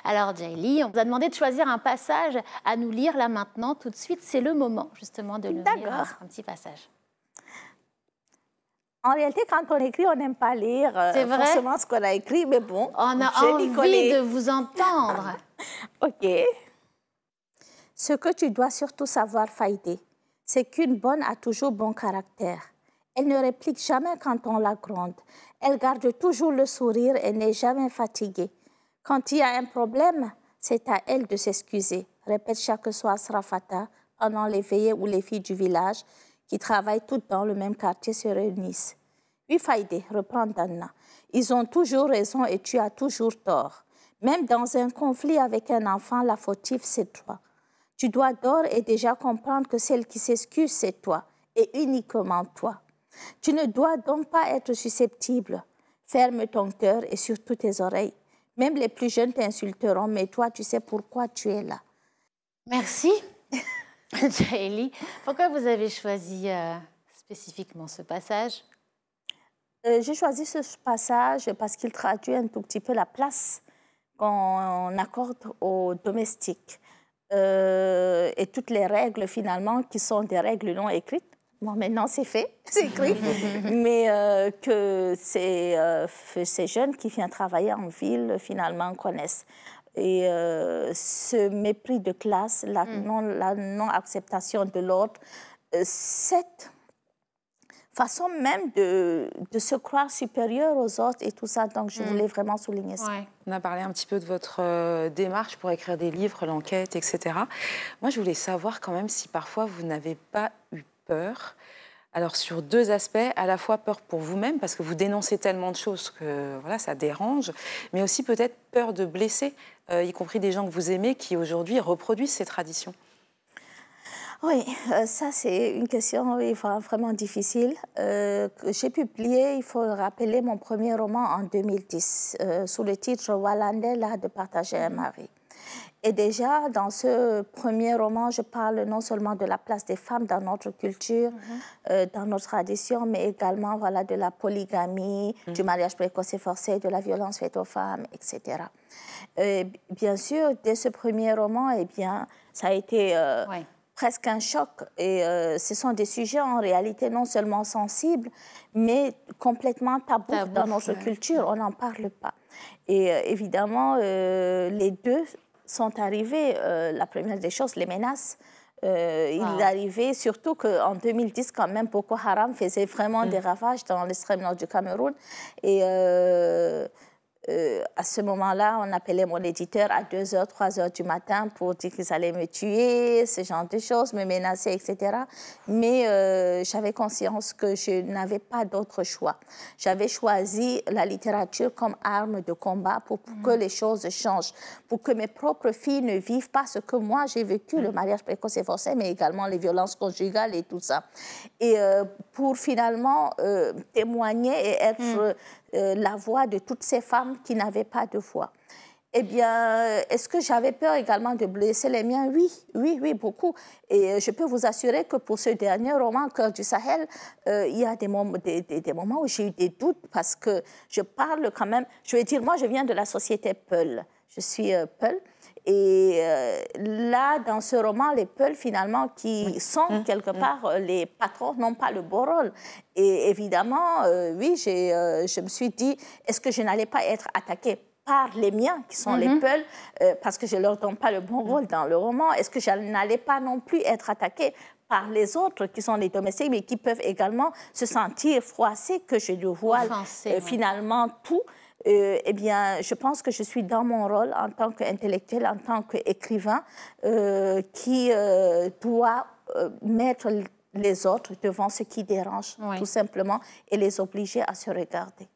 Alors, Djaïli, on vous a demandé de choisir un passage à nous lire là maintenant, tout de suite. C'est le moment, justement, de nous lire un petit passage. En réalité, quand on écrit, on n'aime pas lire forcément ce qu'on a écrit, mais bon. On a envie de vous entendre. OK. Ce que tu dois surtout savoir, Faïdé, c'est qu'une bonne a toujours bon caractère. Elle ne réplique jamais quand on la gronde. Elle garde toujours le sourire et n'est jamais fatiguée. Quand il y a un problème, c'est à elle de s'excuser, répète chaque soir Srafata pendant les veillées où les filles du village qui travaillent toutes dans le même quartier se réunissent. Oui, Faïdé, reprend Danna, ils ont toujours raison et tu as toujours tort. Même dans un conflit avec un enfant, la fautive, c'est toi. Tu dois d'ores et déjà comprendre que celle qui s'excuse, c'est toi, et uniquement toi. Tu ne dois donc pas être susceptible. Ferme ton cœur et surtout tes oreilles. Même les plus jeunes t'insulteront, mais toi, tu sais pourquoi tu es là. Merci, Djaïli. Pourquoi vous avez choisi spécifiquement ce passage? J'ai choisi ce passage parce qu'il traduit un tout petit peu la place qu'on accorde aux domestiques et toutes les règles finalement qui sont des règles non écrites. Bon, maintenant c'est fait, c'est écrit, mais que ces jeunes qui viennent travailler en ville finalement connaissent. Et ce mépris de classe, la non-acceptation de l'autre, cette façon même de se croire supérieur aux autres et tout ça. Donc, je voulais vraiment souligner ça. Ouais. On a parlé un petit peu de votre démarche pour écrire des livres, l'enquête, etc. Moi, je voulais savoir quand même si parfois vous n'avez pas eu peur. Alors, sur deux aspects, à la fois peur pour vous-même, parce que vous dénoncez tellement de choses que voilà, ça dérange, mais aussi peut-être peur de blesser, y compris des gens que vous aimez, qui aujourd'hui reproduisent ces traditions. Oui, ça c'est une question vraiment difficile. J'ai publié, il faut rappeler, mon premier roman en 2010, sous le titre « Wallandais, l'art de partager un mari ». Et déjà, dans ce premier roman, je parle non seulement de la place des femmes dans notre culture, dans notre tradition, mais également voilà, de la polygamie, du mariage précoce et forcé, de la violence faite aux femmes, etc. Bien sûr, dès ce premier roman, eh bien, ça a été presque un choc. Et ce sont des sujets en réalité non seulement sensibles, mais complètement tabous dans notre culture. On n'en parle pas. Et évidemment, les deux sont arrivés, la première des choses, les menaces. Il est arrivé surtout qu'en 2010, quand même, Boko Haram faisait vraiment des ravages dans l'extrême nord du Cameroun. Et à ce moment-là, on appelait mon éditeur à 2h, 3h du matin pour dire qu'ils allaient me tuer, ce genre de choses, me menacer, etc. Mais j'avais conscience que je n'avais pas d'autre choix. J'avais choisi la littérature comme arme de combat pour que les choses changent, pour que mes propres filles ne vivent pas ce que moi j'ai vécu, le mariage précoce et forcé, mais également les violences conjugales et tout ça. Et pour finalement témoigner et être la voix de toutes ces femmes qui n'avaient pas de voix. Eh bien, est-ce que j'avais peur également de blesser les miens? Oui, oui, oui, beaucoup. Et je peux vous assurer que pour ce dernier roman, Cœur du Sahel, il y a des moments où j'ai eu des doutes parce que je parle quand même, je vais dire, moi je viens de la société Peul. Je suis Peul. Et là, dans ce roman, les Peuls, finalement, qui sont quelque part les patrons, n'ont pas le beau rôle. Et évidemment, oui, je me suis dit, est-ce que je n'allais pas être attaquée par les miens, qui sont les Peuls, parce que je ne leur donne pas le bon rôle dans le roman? Est-ce que je n'allais pas non plus être attaquée par les autres, qui sont les domestiques, mais qui peuvent également se sentir froissés, que je dévoile finalement tout? Eh bien, je pense que je suis dans mon rôle en tant qu'intellectuel, en tant qu'écrivain, qui doit mettre les autres devant ce qui dérange, tout simplement, et les obliger à se regarder.